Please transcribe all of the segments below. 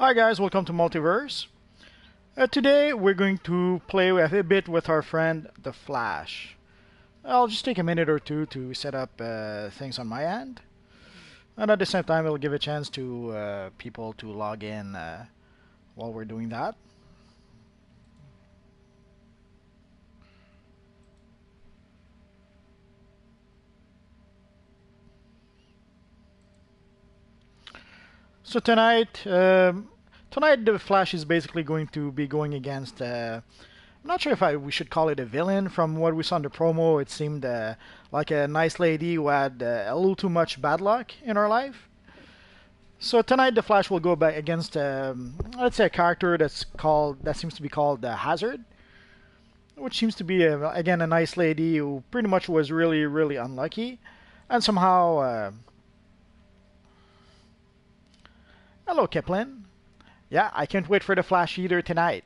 Hi guys, welcome to Multiverse. Today we're going to play with a bit with our friend the Flash. I'll just take a minute or two to set up things on my end, and at the same time it'll give a chance to people to log in while we're doing that. So tonight the Flash is basically going to be going against. I'm not sure if we should call it a villain. From what we saw in the promo, it seemed like a nice lady who had a little too much bad luck in her life. So tonight the Flash will go back against, let's say, a character that seems to be called Hazard, which seems to be again a nice lady who pretty much was really unlucky, and somehow. Hello, Kipling. Yeah, I can't wait for the Flash either tonight.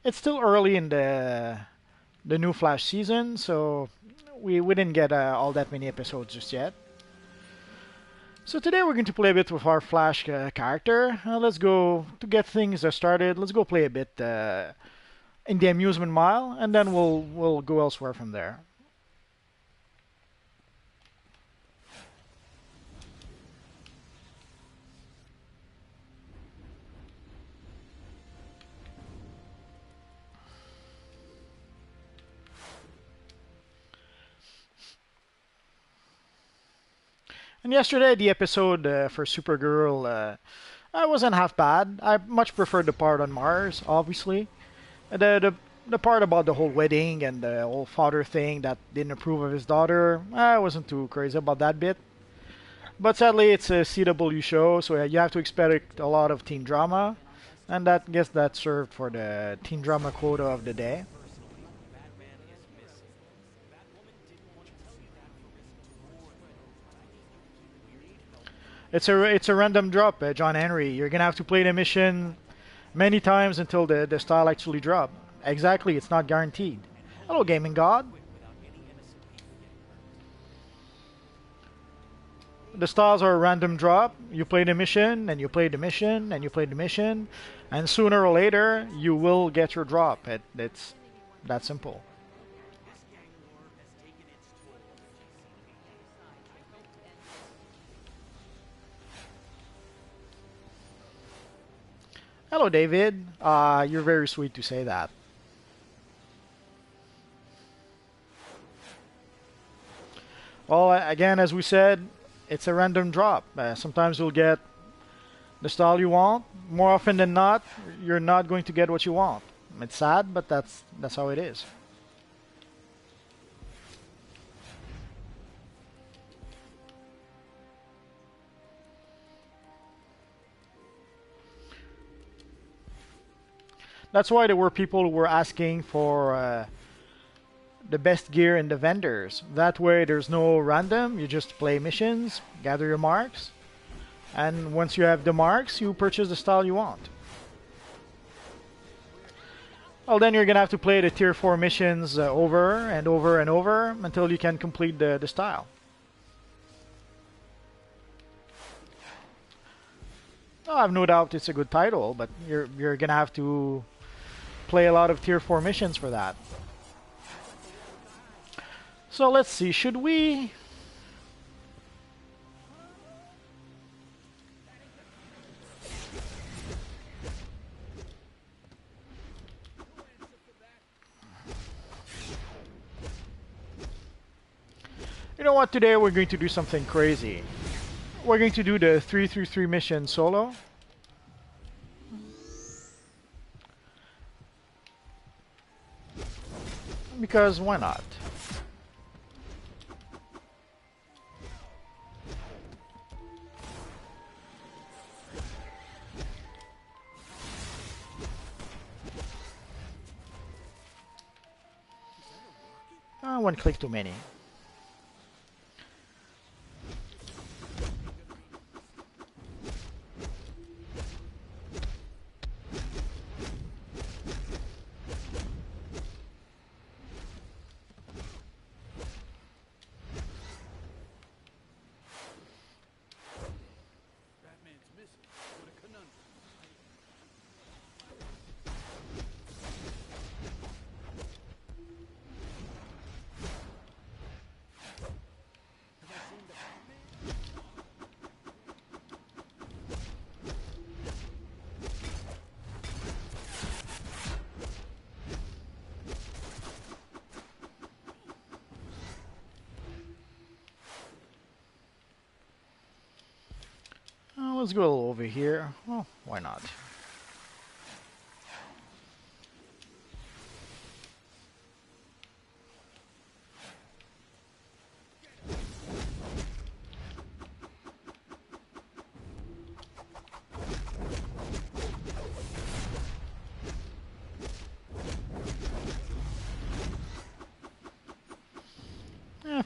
It's still early in the new Flash season, so we didn't get all that many episodes just yet. So today we're going to play a bit with our Flash character. Let's go to get things started. Let's go play a bit in the amusement mile, and then we'll go elsewhere from there. And yesterday, the episode for Supergirl wasn't half bad. I much preferred the part on Mars, obviously. The part about the whole wedding and the whole father thing that didn't approve of his daughter, I wasn't too crazy about that bit. But sadly, it's a CW show, so you have to expect a lot of teen drama, and that guess that served for the teen drama quota of the day. It's a random drop, John Henry. You're gonna have to play the mission many times until the style actually drop. Exactly, it's not guaranteed. Hello, Gaming God. The styles are a random drop. You play the mission, and you play the mission, and you play the mission, and sooner or later you will get your drop. It's that simple. Hello, David. You're very sweet to say that. Well, again, as we said, it's a random drop. Sometimes you'll get the style you want. More often than not, you're not going to get what you want. It's sad, but that's how it is. That's why there were people who were asking for the best gear in the vendors. That way, there's no random. You just play missions, gather your marks, and once you have the marks, you purchase the style you want. Well, then you're gonna have to play the tier 4 missions over and over and over until you can complete the style. I have no doubt it's a good title, but you're gonna have to play a lot of tier 4 missions for that. So let's see, should we... You know what, today we're going to do something crazy. We're going to do the 3-3-3 mission solo. Because why not? One click too many. Let's go over here. Oh, why not?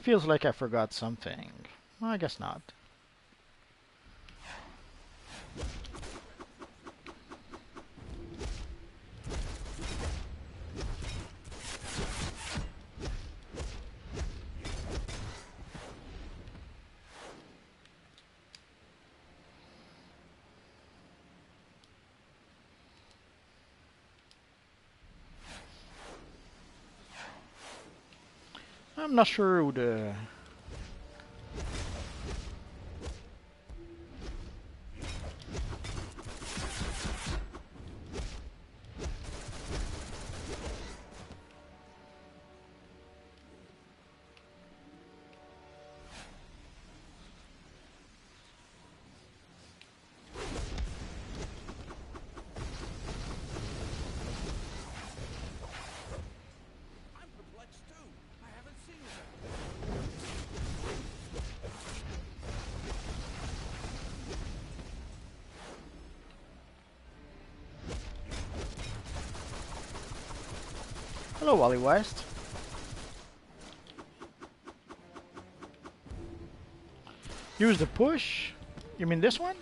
Feels like I forgot something. Well, I guess not. I'm not sure who the... Hello, Wally West. Use the push? You mean this one?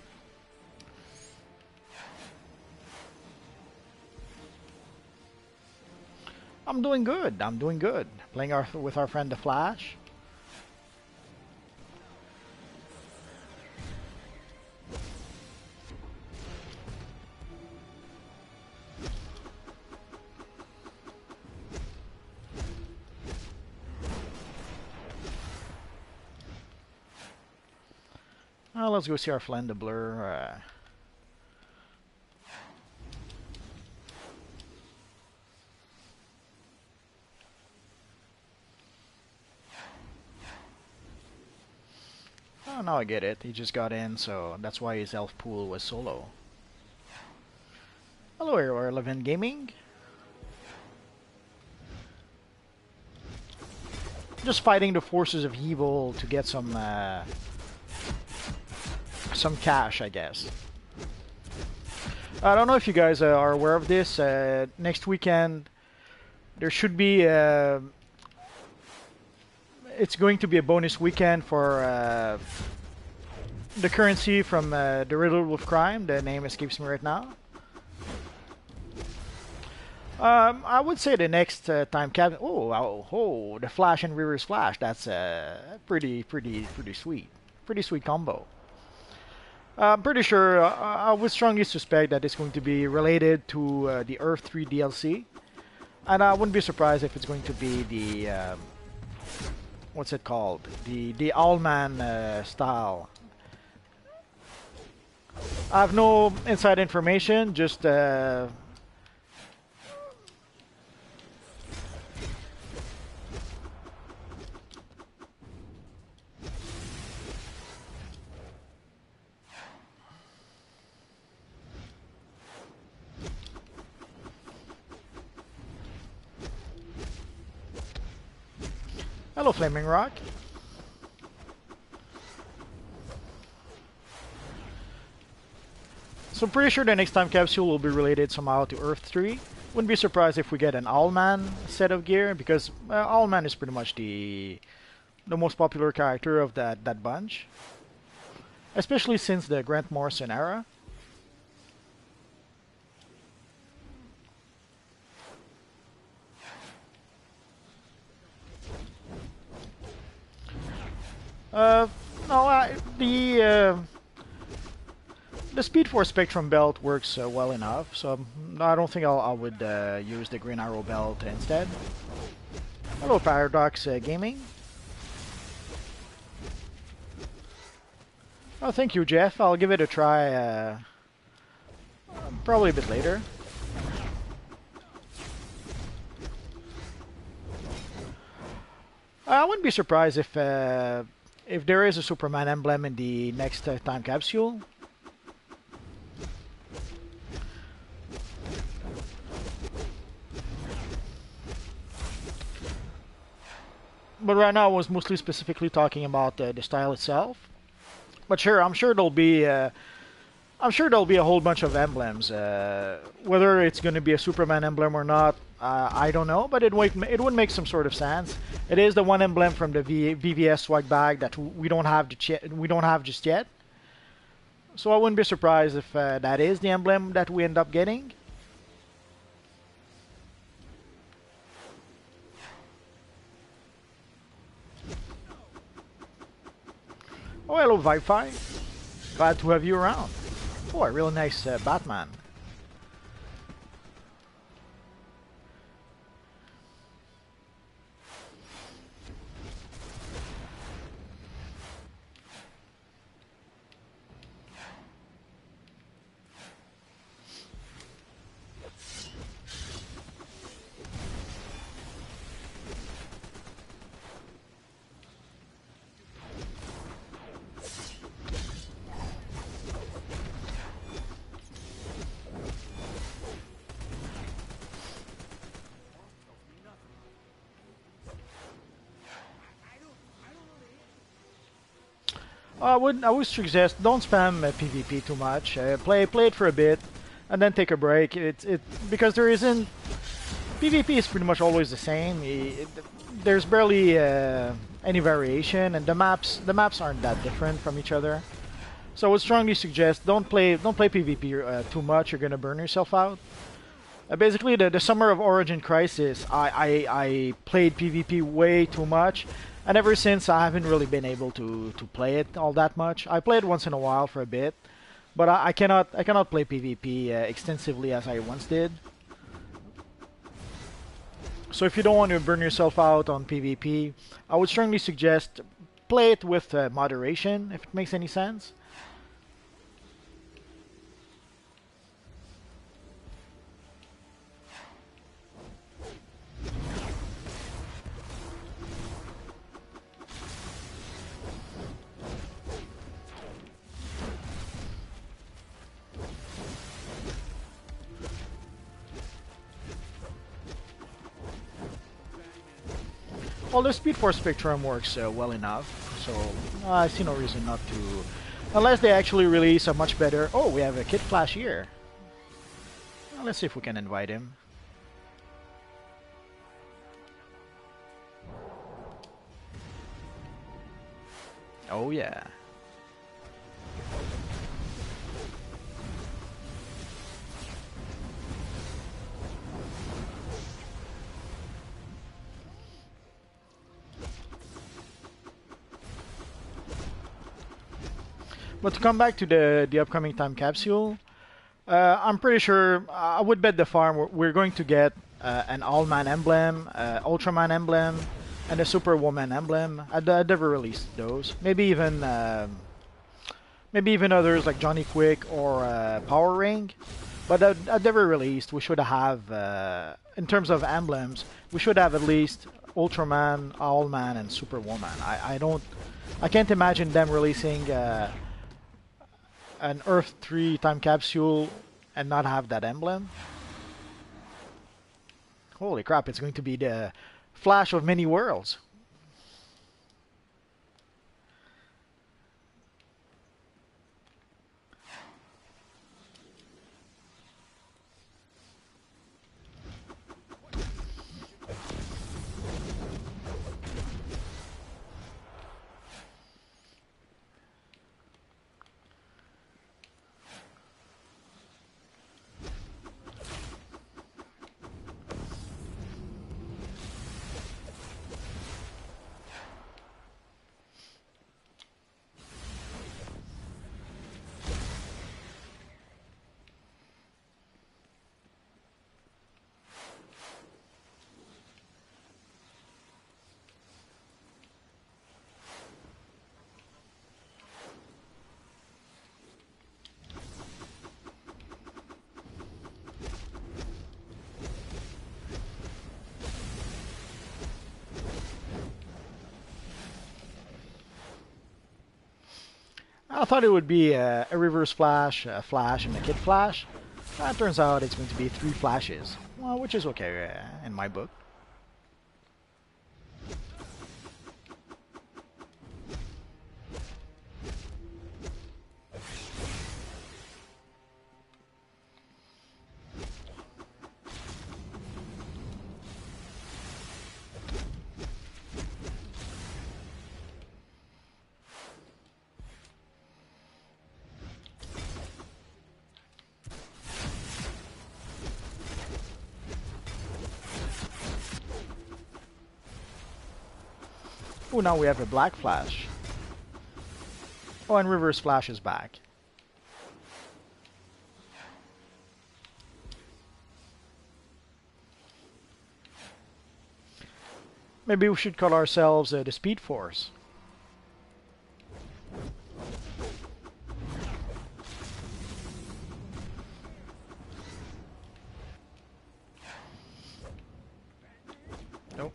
I'm doing good. I'm doing good. Playing with our friend the Flash. Let's go see our friend the Blur. Oh, now I get it. He just got in, so that's why his elf pool was solo. Hello, Irrelevant Gaming. Just fighting the forces of evil to get some cash, I guess. I don't know if you guys are aware of this. Next weekend, there should be. It's going to be a bonus weekend for the currency from the Riddle of Crime. The name escapes me right now. I would say the next time cap. Oh, the Flash and Reverse Flash. That's pretty sweet. Pretty sweet combo. I'm pretty sure, I would strongly suspect that it's going to be related to the Earth 3 DLC. And I wouldn't be surprised if it's going to be the, what's it called? The Owlman style. I have no inside information, just... Hello, Flaming Rock. So I'm pretty sure the next time capsule will be related somehow to Earth 3. Wouldn't be surprised if we get an Owlman set of gear, because Owlman is pretty much the most popular character of that bunch. Especially since the Grant Morrison era. No, the Speed Force Spectrum belt works well enough, so I don't think I would use the Green Arrow belt instead. Hello, Paradox Gaming. Oh, thank you, Jeff. I'll give it a try probably a bit later. I wouldn't be surprised if there is a Superman emblem in the next time capsule. but right now I was mostly specifically talking about the style itself. But sure, I'm sure there'll be a whole bunch of emblems. Whether it's going to be a Superman emblem or not, I don't know. But it would make some sort of sense. It is the one emblem from the VVS swag bag that we don't have just yet. So I wouldn't be surprised if that is the emblem that we end up getting. Oh, hello, Wi-Fi. Glad to have you around. Oh, a real nice Batman. I would suggest don't spam PvP too much. Play it for a bit, and then take a break. Because there isn't PvP is pretty much always the same. There's barely any variation, and the maps aren't that different from each other. So I would strongly suggest don't play PvP too much. You're gonna burn yourself out. Basically, the Summer of Origin Crisis, I played PvP way too much, and ever since I haven't really been able to play it all that much. I play it once in a while for a bit, but I cannot play PvP extensively as I once did. So if you don't want to burn yourself out on PvP, I would strongly suggest play it with moderation, if it makes any sense. Well, the Speed Force Spectrum works well enough, so I see no reason not to. Unless they actually release a much better... Oh, we have a Kid Flash here. Well, let's see if we can invite him. Oh, yeah. But to come back to the upcoming time capsule, I'm pretty sure I would bet the farm we're going to get an All-Man emblem, Ultraman emblem, and a Superwoman emblem. I'd never released those. Maybe even others like Johnny Quick or Power Ring. But I'd never released. We should have, in terms of emblems, we should have at least Ultraman, All-Man, and Superwoman. I can't imagine them releasing an Earth 3 time capsule and not have that emblem. Holy crap, it's going to be the Flash of many worlds. I thought it would be a Reverse Flash, a Flash, and a Kid Flash. It turns out it's going to be 3 Flashes, well, which is okay in my book. Oh, now we have a black flash. Oh, and reverse flash is back. Maybe we should call ourselves the Speed Force. Nope.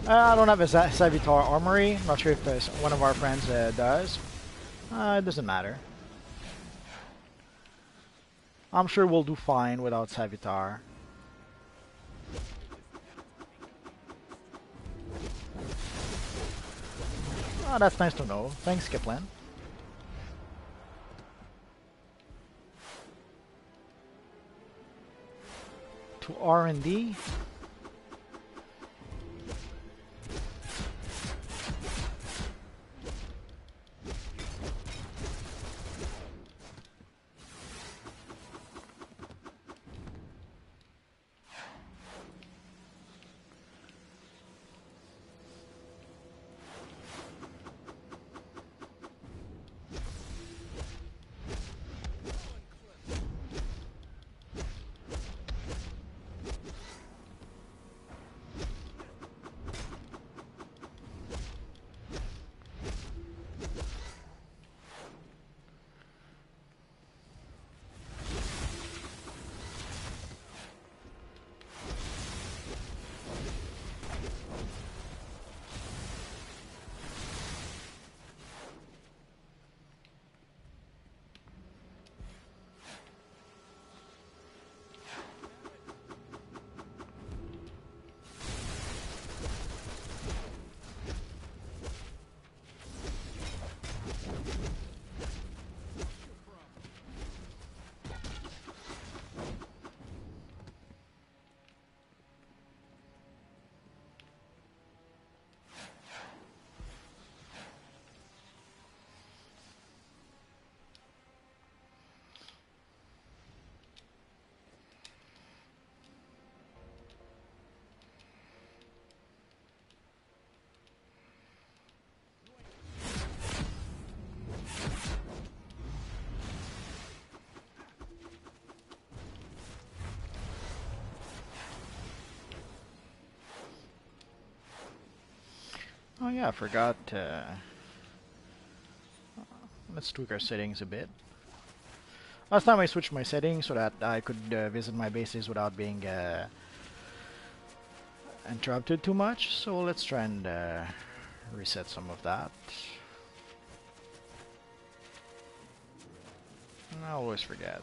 I don't have a Savitar Armory. Not sure if one of our friends does. It doesn't matter. I'm sure we'll do fine without Savitar. Oh, that's nice to know. Thanks, Kiplin. To R&D. Oh yeah, I forgot. Let's tweak our settings a bit. Last time I switched my settings so that I could visit my bases without being interrupted too much. So let's try and reset some of that. I always forget.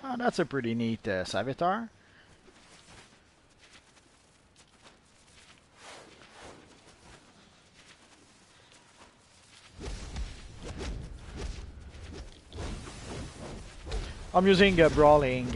Oh, that's a pretty neat Savitar. I'm using Brawling.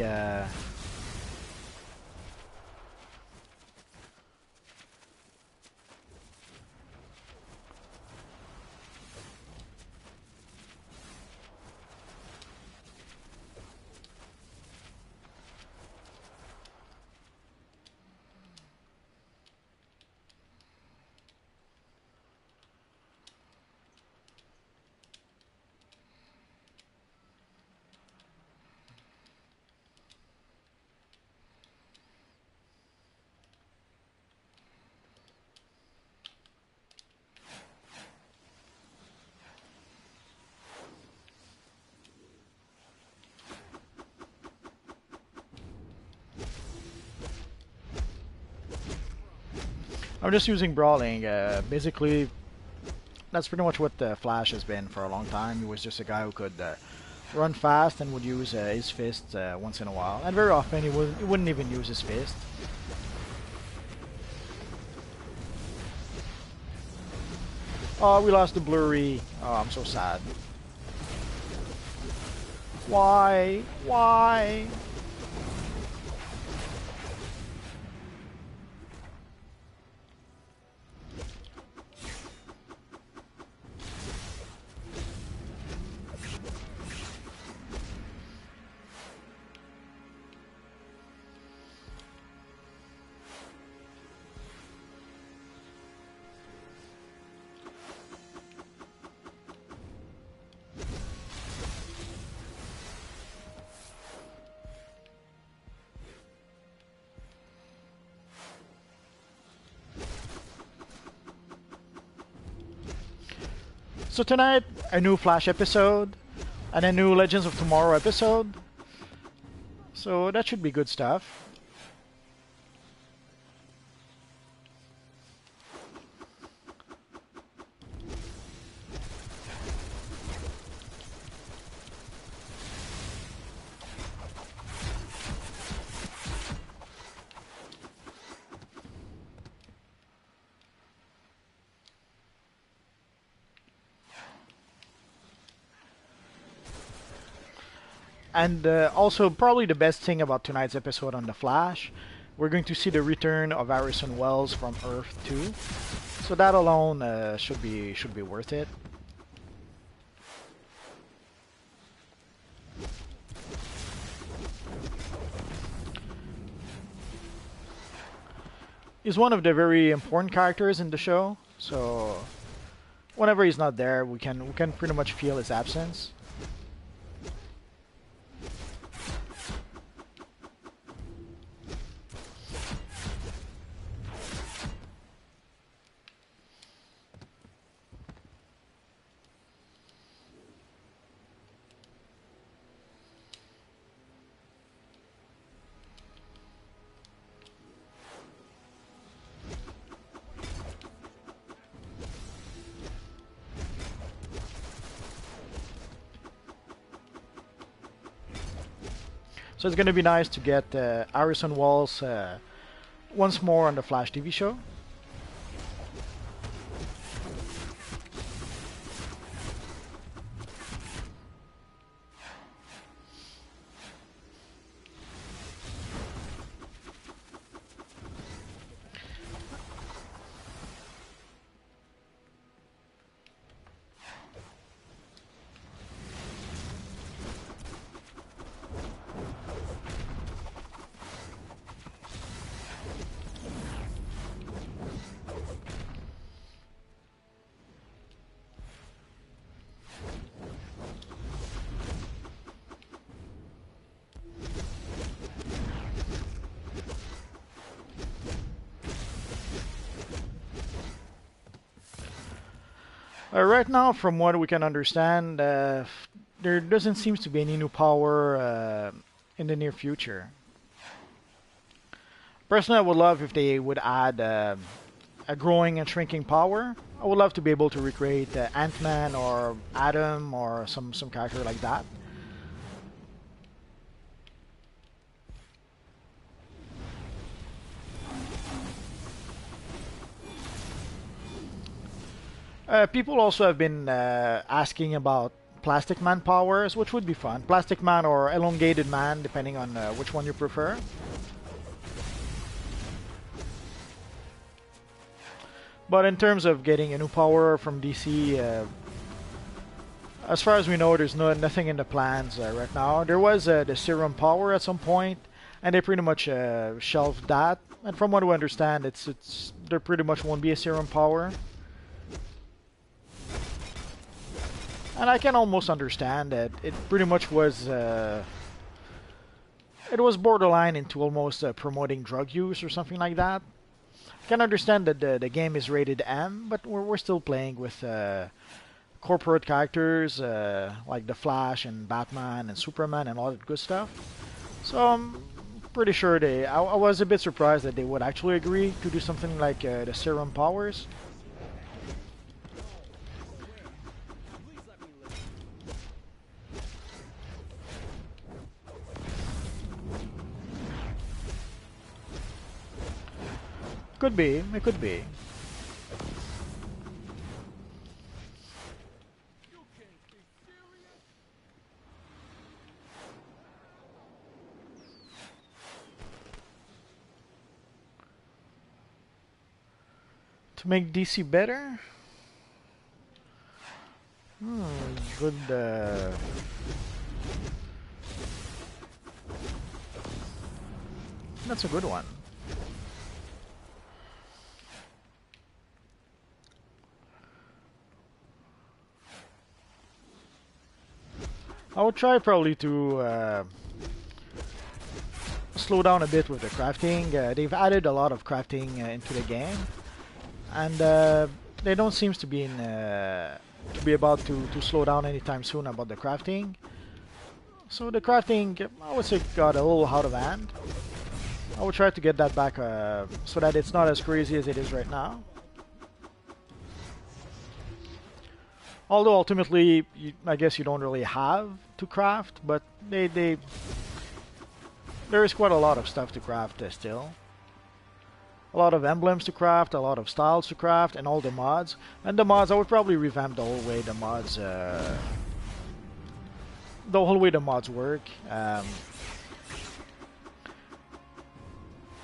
I'm just using brawling. Basically, that's pretty much what the Flash has been for a long time. He was just a guy who could run fast and would use his fist once in a while. And very often he wouldn't even use his fist. Oh, we lost the blurry. Oh, I'm so sad. Why? Why? So tonight, a new Flash episode, and a new Legends of Tomorrow episode. So that should be good stuff. And also, probably the best thing about tonight's episode on The Flash, we're going to see the return of Harrison Wells from Earth 2. So that alone should be worth it. He's one of the very important characters in the show, so whenever he's not there, we can pretty much feel his absence. So it's going to be nice to get Harrison Wells once more on the Flash TV show. Right now, from what we can understand, there doesn't seem to be any new power in the near future. Personally, I would love if they would add a growing and shrinking power. I would love to be able to recreate Ant-Man or Atom or some character like that. People also have been asking about Plastic Man powers, which would be fun. Plastic Man or Elongated Man, depending on which one you prefer. But in terms of getting a new power from DC, as far as we know, there's nothing in the plans right now. There was the Serum power at some point, and they pretty much shelved that. And from what we understand, there pretty much won't be a Serum power. And I can almost understand that it pretty much was it was borderline into almost promoting drug use or something like that. I can understand that the game is rated M, but we're still playing with corporate characters like the Flash and Batman and Superman and all that good stuff. So Pretty sure they. I was a bit surprised that they would actually agree to do something like the serum powers. Could be. It could be. To make DC better? Good. That's a good one. I would try probably to slow down a bit with the crafting. They've added a lot of crafting into the game, and they don't seem to be in to be about to slow down anytime soon about the crafting. So the crafting, I would say, got a little out of hand. I will try to get that back so that it's not as crazy as it is right now. Although ultimately, I guess you don't really have to craft, but there is quite a lot of stuff to craft still. A lot of emblems to craft, a lot of styles to craft, and all the mods. And the mods, I would probably revamp the whole way the mods work.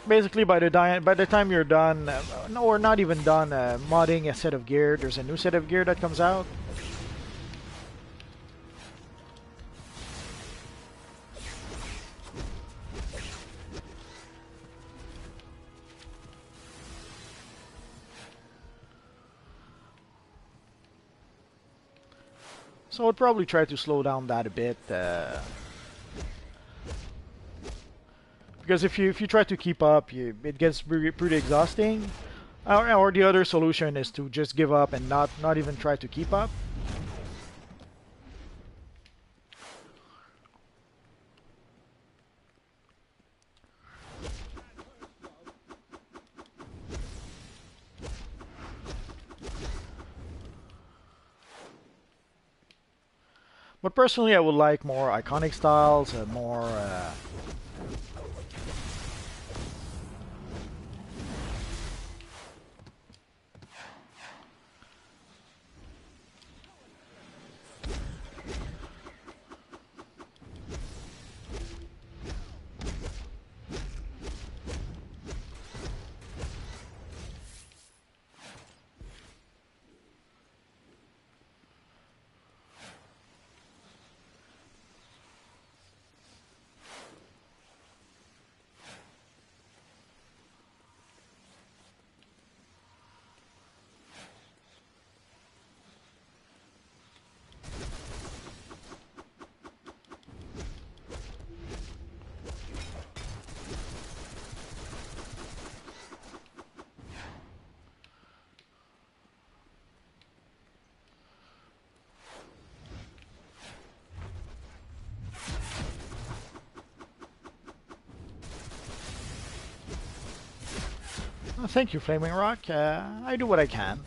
Basically, by the time you're done, no, or not even done modding a set of gear, there's a new set of gear that comes out. So I'd probably try to slow down that a bit, because if you try to keep up, it gets pretty exhausting. Or the other solution is to just give up and not even try to keep up. But personally, I would like more iconic styles, more. Thank you, Flaming Rock. I do what I can.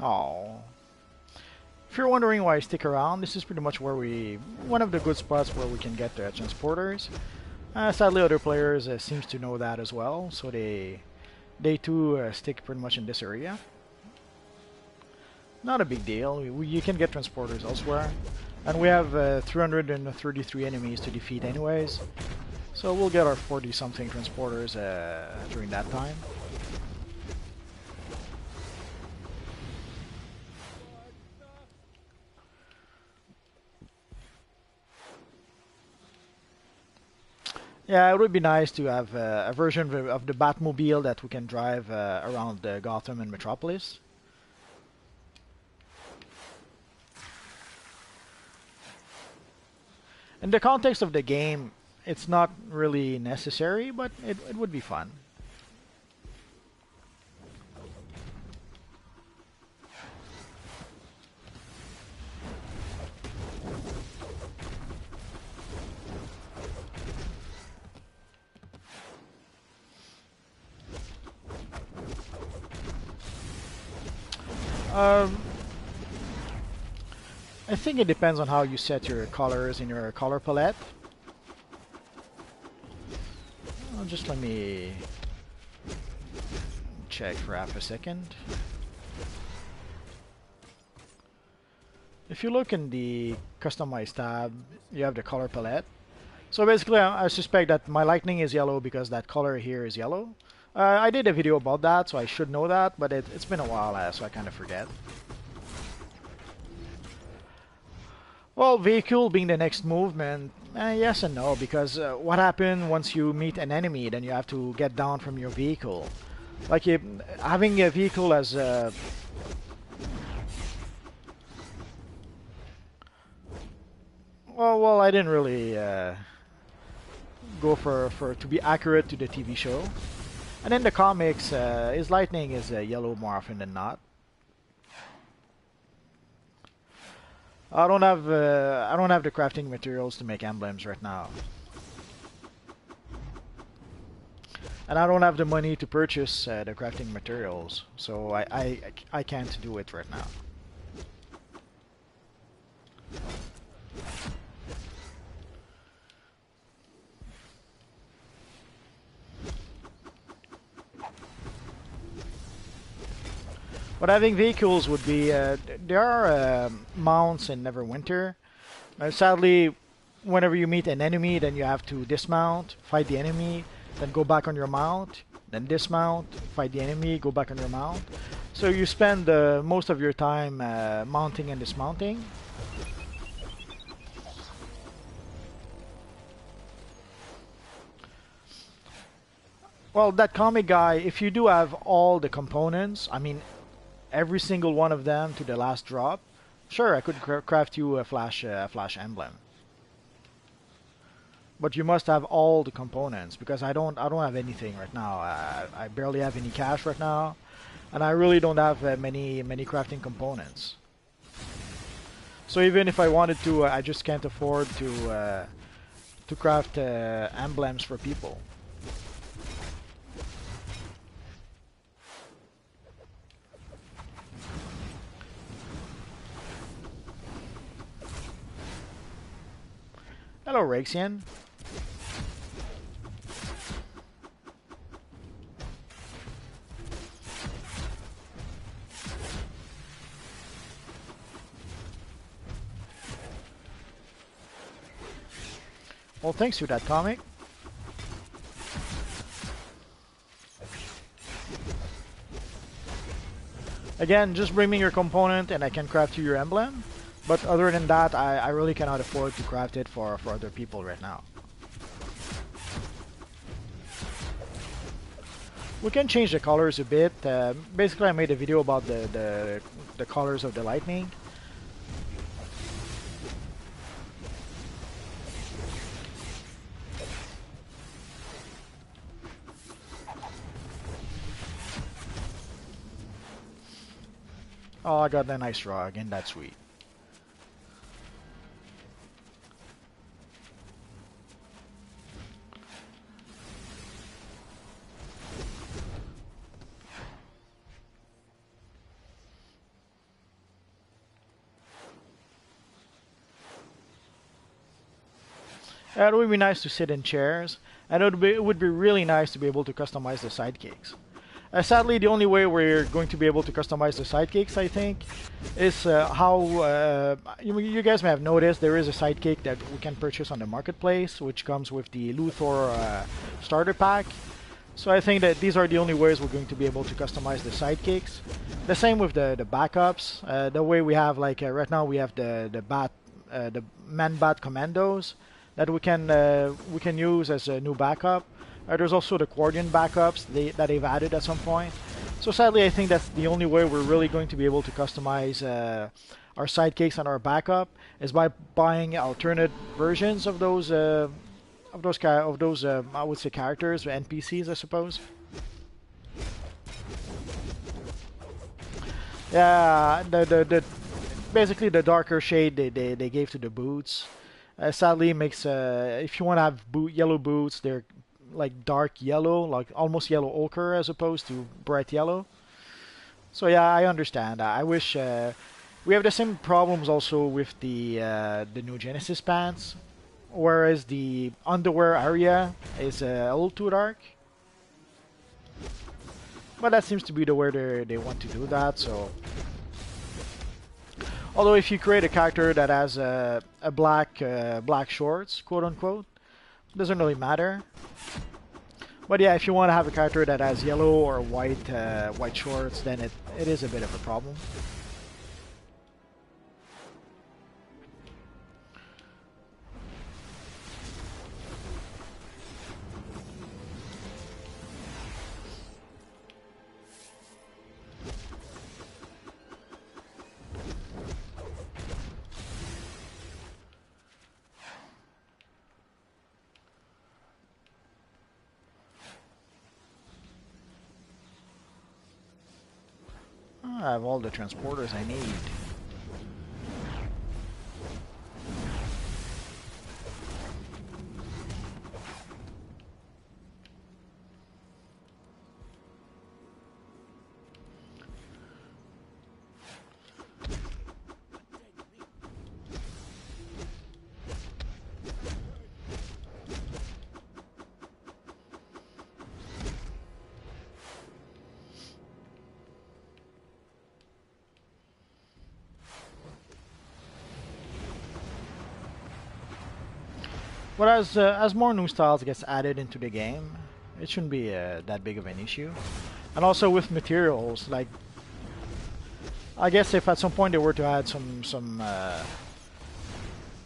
Oh. If you're wondering why I stick around, this is pretty much one of the good spots where we can get the transporters. Sadly, other players seems to know that as well, so they too stick pretty much in this area. Not a big deal. You can get transporters elsewhere, and we have 333 enemies to defeat anyways. So we'll get our 40-something transporters during that time. Yeah, it would be nice to have a version of the Batmobile that we can drive around Gotham and Metropolis. In the context of the game, it's not really necessary, but it would be fun. Um, I think it depends on how you set your colors in your color palette. Just let me check for half a second. If you look in the Customize tab, you have the color palette. So basically, I suspect that my lightning is yellow because that color here is yellow. I did a video about that, so I should know that, but it's been a while, so I kind of forget. Well, vehicle being the next movement, yes and no, because what happens once you meet an enemy, then you have to get down from your vehicle. Like having a vehicle as a... Well, I didn't really go for to be accurate to the TV show. And in the comics, his lightning is yellow more often than not. I don't have the crafting materials to make emblems right now, and I don't have the money to purchase the crafting materials, so I can't do it right now. But having vehicles would be there are mounts in Neverwinter. Sadly, whenever you meet an enemy, then you have to dismount, fight the enemy, then go back on your mount, then dismount, fight the enemy, go back on your mount. So you spend most of your time mounting and dismounting. Well, that comic guy, if you do have all the components, I mean, every single one of them to the last drop, sure, I could craft you a flash emblem. But you must have all the components because I don't have anything right now. I barely have any cash right now, and I really don't have many crafting components. So even if I wanted to, I just can't afford to craft emblems for people. Hello, Rexian. Well, thanks for that comic. Again, just bring me your component and I can craft you your emblem. But other than that, I really cannot afford to craft it for other people right now. We can change the colors a bit. Basically, I made a video about the colors of the lightning. Oh, I got a nice rug, and that's sweet. It would be nice to sit in chairs, and it would be really nice to be able to customize the sidekicks. Sadly, the only way we're going to be able to customize the sidekicks, I think, is how you guys may have noticed there is a sidekick that we can purchase on the marketplace, which comes with the Luthor starter pack. So I think that these are the only ways we're going to be able to customize the sidekicks. The same with the backups. The way we have right now we have the Man-Bat commandos that we can use as a new backup. There's also the Guardian backups that they've added at some point. So sadly, I think that's the only way we're really going to be able to customize our sidekicks and our backup is by buying alternate versions of those I would say characters, NPCs, I suppose. Yeah, basically the darker shade they gave to the boots. Sadly, makes if you want to have yellow boots, they're like dark yellow, like almost yellow ochre as opposed to bright yellow. So yeah, I understand. I wish we have the same problems also with the new Genesis pants, whereas the underwear area is a little too dark. But that seems to be the way they want to do that. So, although if you create a character that has a black shorts, quote unquote, doesn't really matter. But yeah, if you want to have a character that has yellow or white shorts, then it is a bit of a problem. I have all the transporters I need. But as more new styles gets added into the game, it shouldn't be that big of an issue. And also with materials, like I guess if at some point they were to add some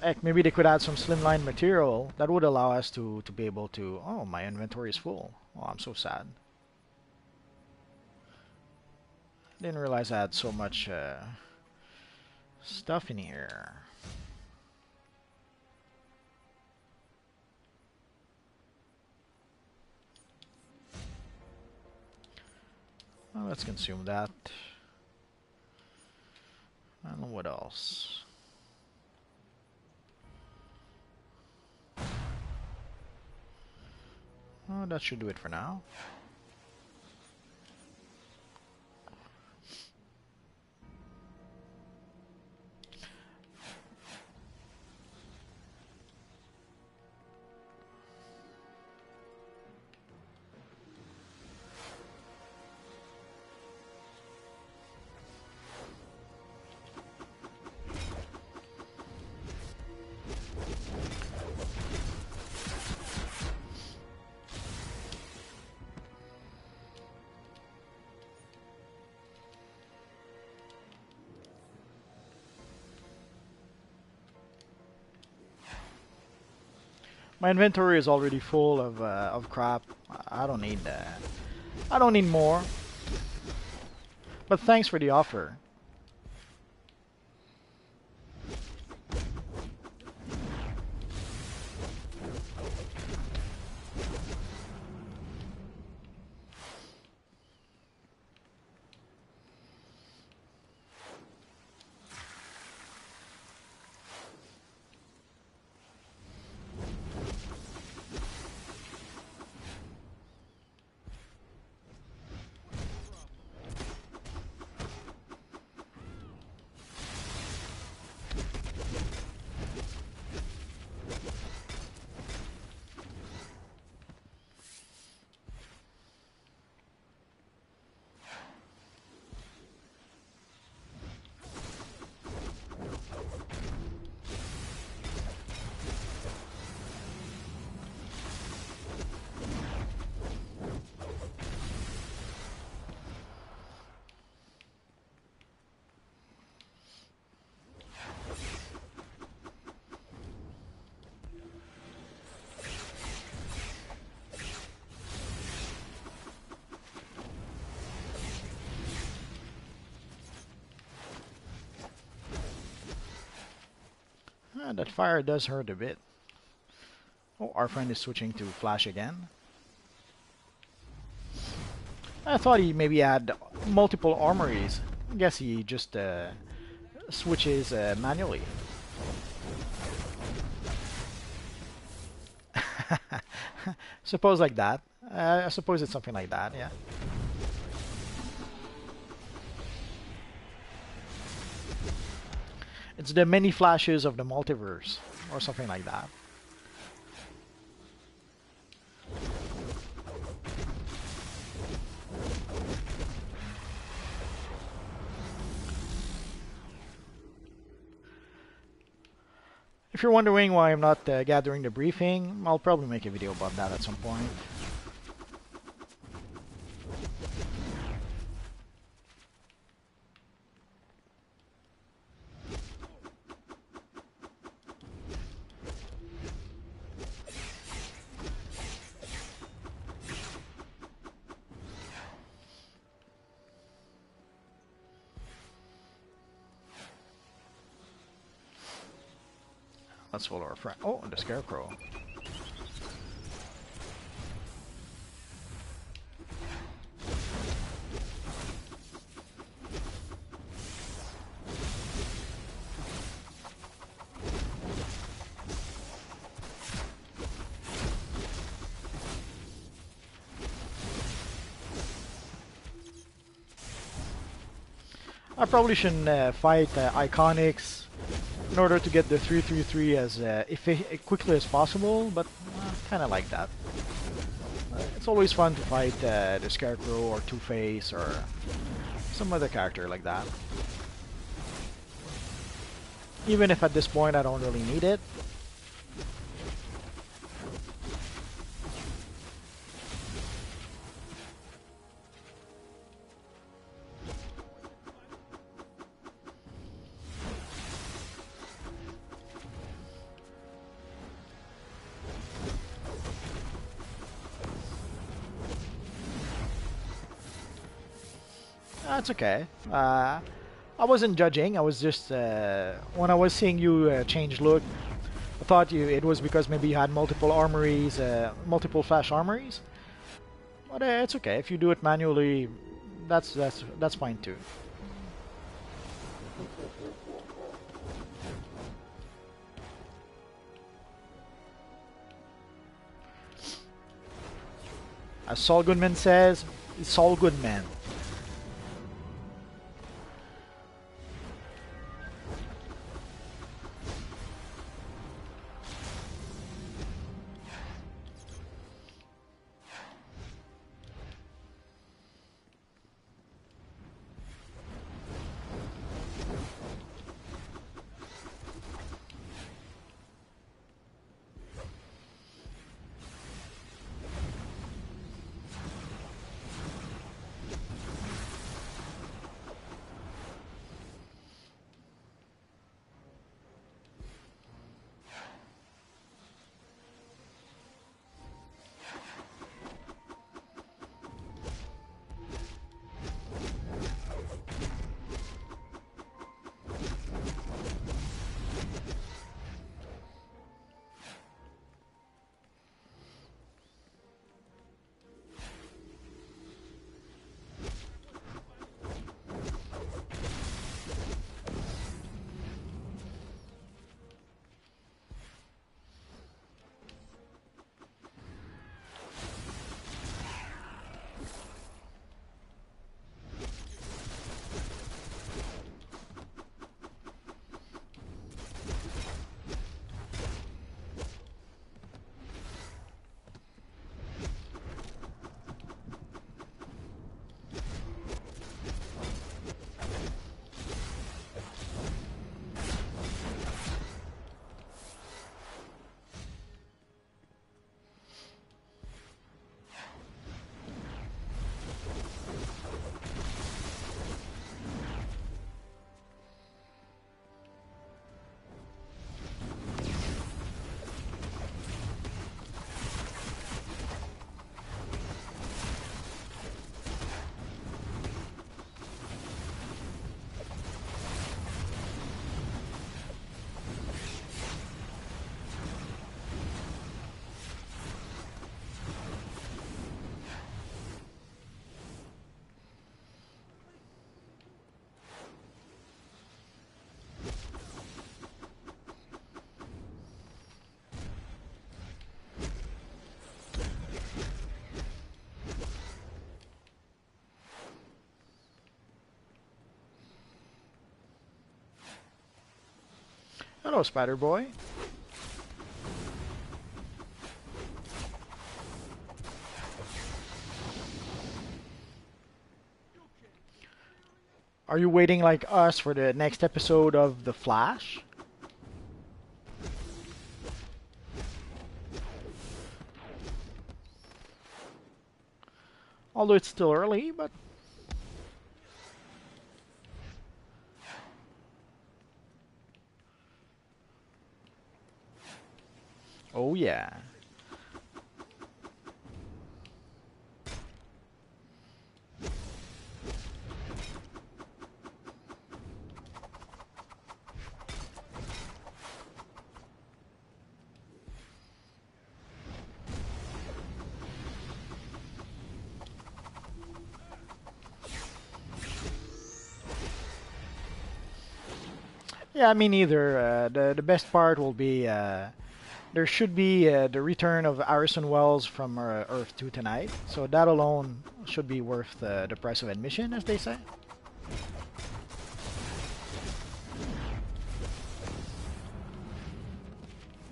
heck, maybe they could add some slimline material that would allow us to be able to. Oh, my inventory is full. Oh, I'm so sad. Didn't realize I had so much stuff in here. Well, let's consume that. And what else? Oh, that should do it for now. My inventory is already full of crap. I don't need that. I don't need more. But thanks for the offer. That fire does hurt a bit. Oh, our friend is switching to flash again. I thought he maybe had multiple armories. I guess he just switches manually. Suppose like that. I suppose it's something like that, yeah. It's the many flashes of the multiverse, or something like that. If you're wondering why I'm not gathering the briefing, I'll probably make a video about that at some point. Let's follow our friend. Oh, the scarecrow. I probably shouldn't fight Iconics in order to get the 333 as quickly as possible, but kind of like that. It's always fun to fight the Scarecrow or Two-Face or some other character like that. Even if at this point I don't really need it. That's okay. I wasn't judging. I was just when I was seeing you change look, I thought it was because maybe you had multiple armories, multiple flash armories. But it's okay if you do it manually. That's fine too. As Saul Goodman says, it's Saul Goodman. Hello, Spider Boy. Are you waiting like us for the next episode of The Flash? Although it's still early, but... Oh yeah. Yeah, me neither. The best part will be there should be the return of Harrison Wells from Earth 2 tonight, so that alone should be worth the price of admission, as they say.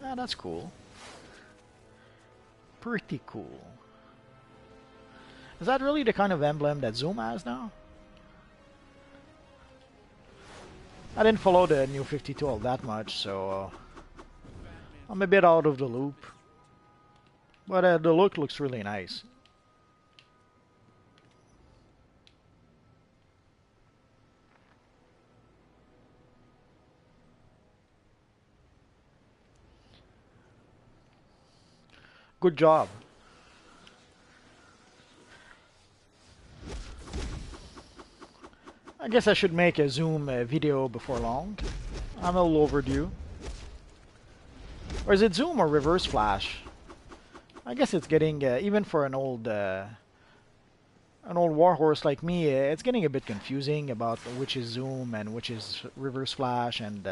Ah, that's cool. Pretty cool. Is that really the kind of emblem that Zoom has now? I didn't follow the new 52 all that much, so I'm a bit out of the loop. But the look looks really nice. Good job. I guess I should make a Zoom video before long. I'm a little overdue. Or is it Zoom or Reverse Flash? I guess it's getting, even for an old warhorse like me, it's getting a bit confusing about which is Zoom and which is Reverse Flash and...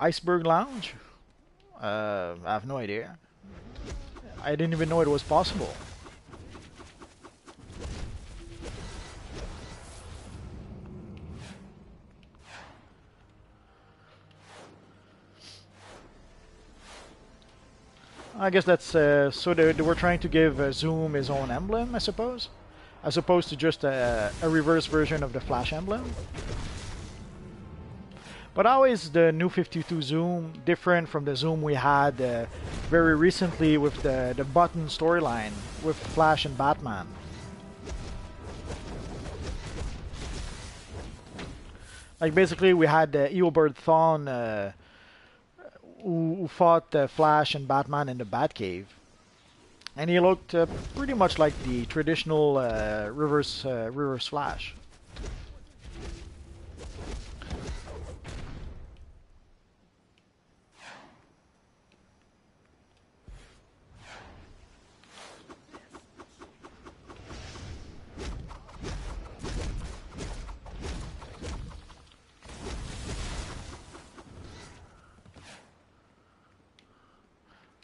Iceberg Lounge? I have no idea. I didn't even know it was possible. I guess that's so they were trying to give Zoom his own emblem, I suppose, as opposed to just a reverse version of the Flash emblem. But how is the new 52 Zoom different from the Zoom we had very recently with the button storyline with Flash and Batman? Like basically we had Eobard Thawne who fought Flash and Batman in the Batcave. And he looked pretty much like the traditional reverse Flash.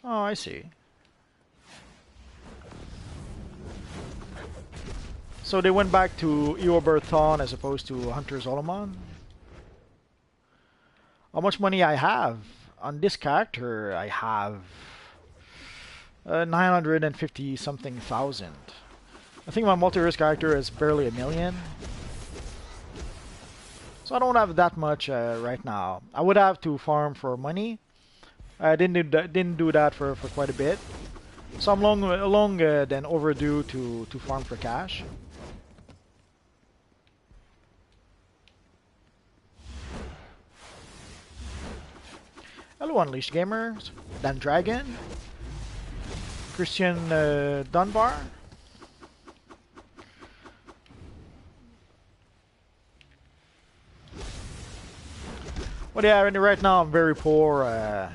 Oh, I see. So they went back to Eobard Thawne as opposed to Hunter Zolomon? How much money I have? On this character, I have 950 something thousand. I think my multiverse character is barely a million. So I don't have that much right now. I would have to farm for money. I didn't do that for quite a bit. So I'm long than overdue to farm for cash. Hello, Unleashed Gamers. Dan Dragon. Christian Dunbar. But yeah, right now I'm very poor,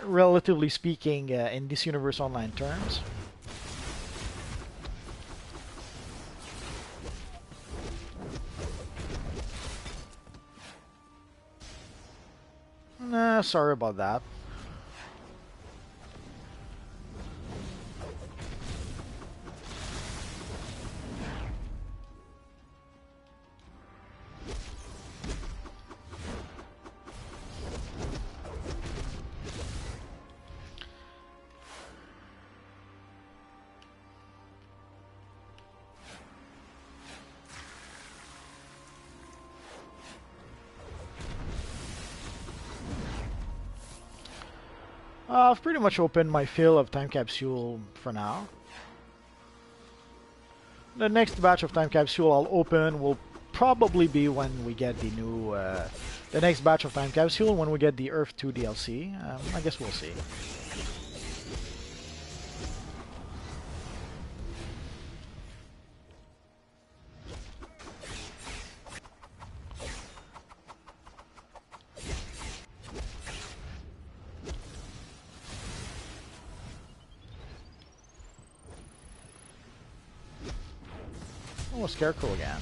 relatively speaking, in this universe online terms. Nah, sorry about that. I've pretty much opened my fill of time capsule for now. The next batch of time capsule I'll open will probably be when we get the new, the next batch of time capsule when we get the Earth 2 DLC. I guess we'll see. Oh, a Scarecrow again.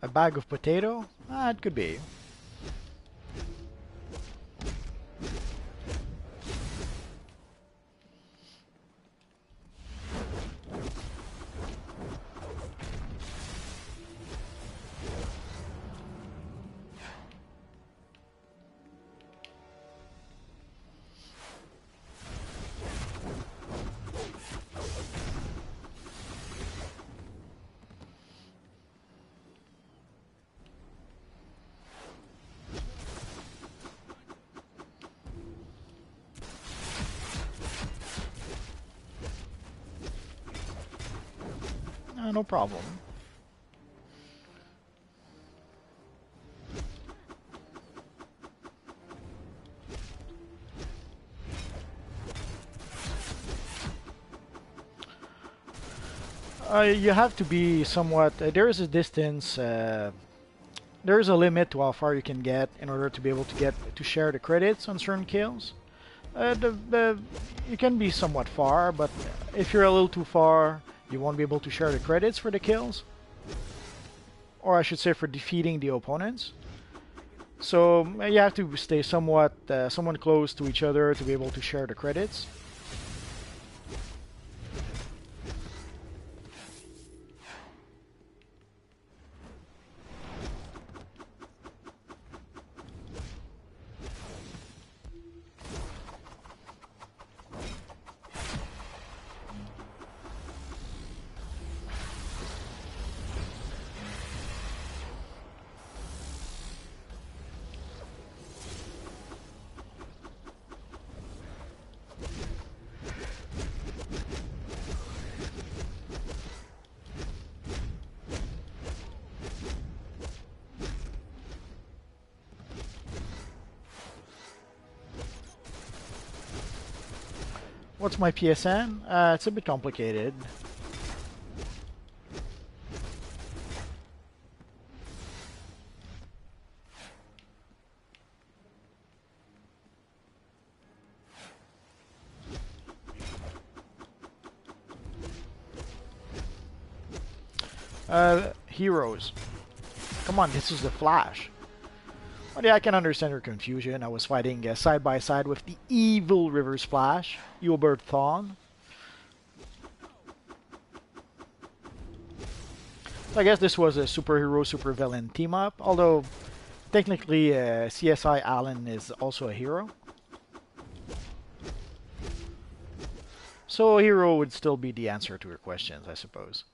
A bag of potato? It could be. No problem. You have to be somewhat. There is a distance. There is a limit to how far you can get in order to be able to get to share the credits on certain kills. You can be somewhat far, but if you're a little too far, you won't be able to share the credits for the kills, or I should say for defeating the opponents. So you have to stay somewhat close to each other to be able to share the credits. What's my PSN? It's a bit complicated. Heroes. Come on, this is the Flash. But yeah, I can understand your confusion. I was fighting side by side with the evil River Splash, Hubert Thawne. So I guess this was a superhero, supervillain team up, although technically CSI Allen is also a hero. So a hero would still be the answer to your questions, I suppose.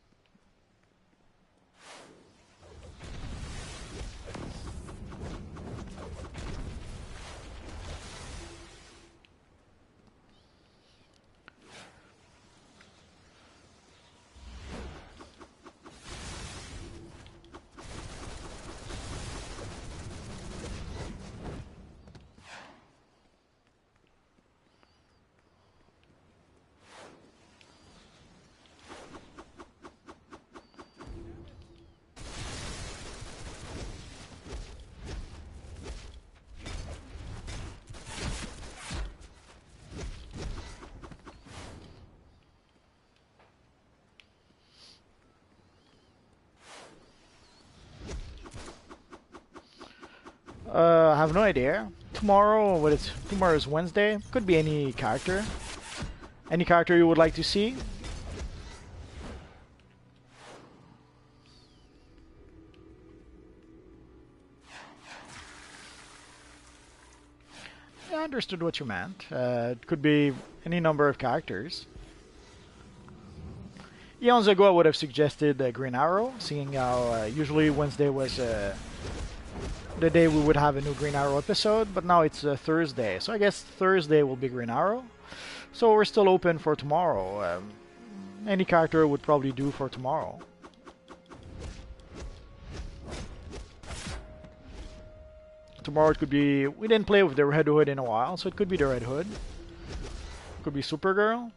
I have no idea. Tomorrow, tomorrow is Wednesday. Could be any character. Any character you would like to see. Yeah, I understood what you meant. It could be any number of characters. Eons ago, I would have suggested Green Arrow, seeing how usually Wednesday was the day we would have a new Green Arrow episode, but now it's Thursday, so I guess Thursday will be Green Arrow. So we're still open for tomorrow. Any character would probably do for tomorrow. Tomorrow it could be... We didn't play with the Red Hood in a while, so it could be the Red Hood. Could be Supergirl.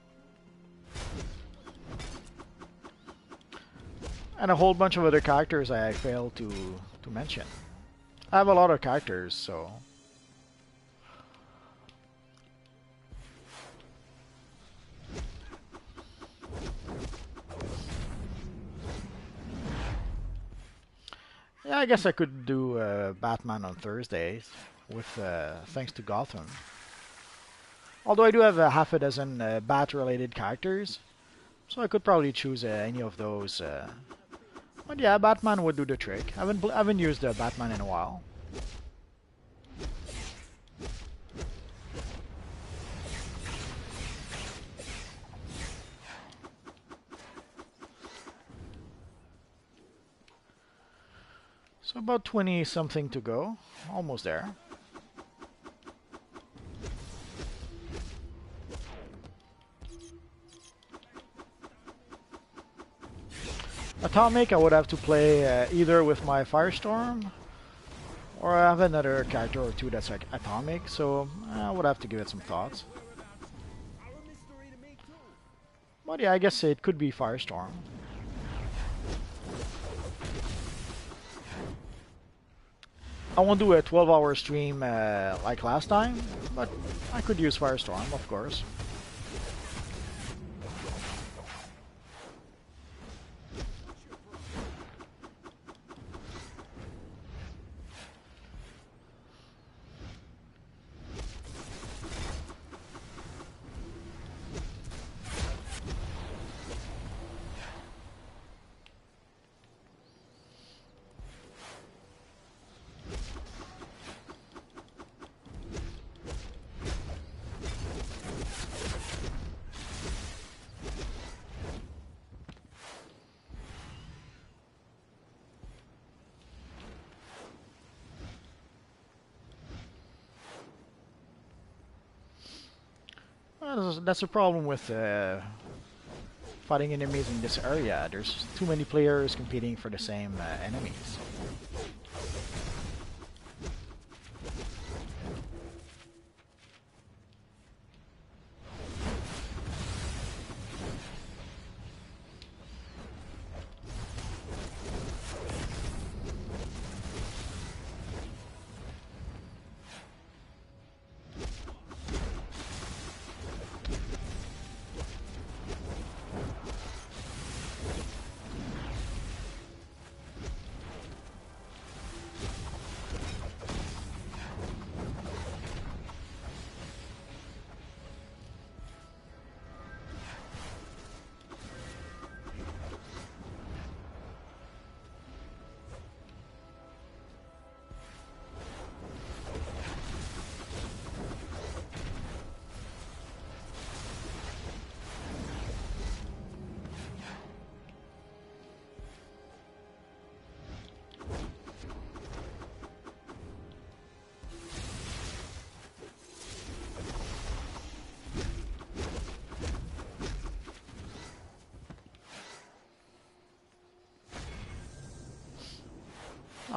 And a whole bunch of other characters I failed to mention. I have a lot of characters, so... Yeah, I guess I could do Batman on Thursdays, with thanks to Gotham. Although I do have half a dozen Bat-related characters, so I could probably choose any of those. But yeah, Batman would do the trick. I haven't used Batman in a while. So about 20 something to go. Almost there. Atomic, I would have to play either with my Firestorm, or I have another character or two that's like Atomic, so I would have to give it some thoughts. But yeah, I guess it could be Firestorm. I won't do a 12-hour stream like last time, but I could use Firestorm, of course. Well, that's a problem with fighting enemies in this area. There's too many players competing for the same enemies.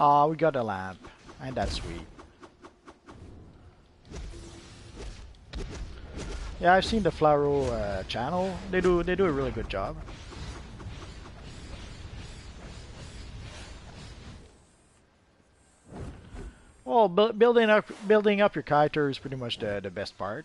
Ah, we got a lamp. And that's sweet. Yeah, I've seen the Flaro channel. They do a really good job. Well, building up your character is pretty much the best part.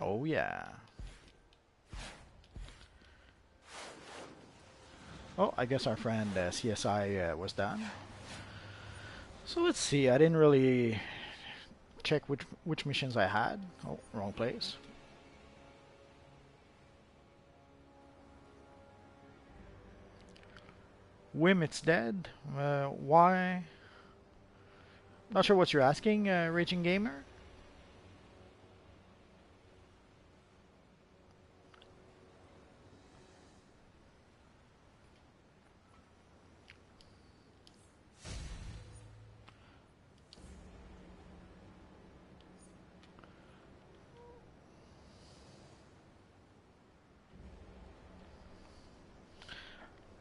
Oh yeah. Oh, I guess our friend CSI was done. So let's see. I didn't really check which missions I had. Oh, wrong place. Wim, it's dead. Why? Not sure what you're asking, Raging Gamer.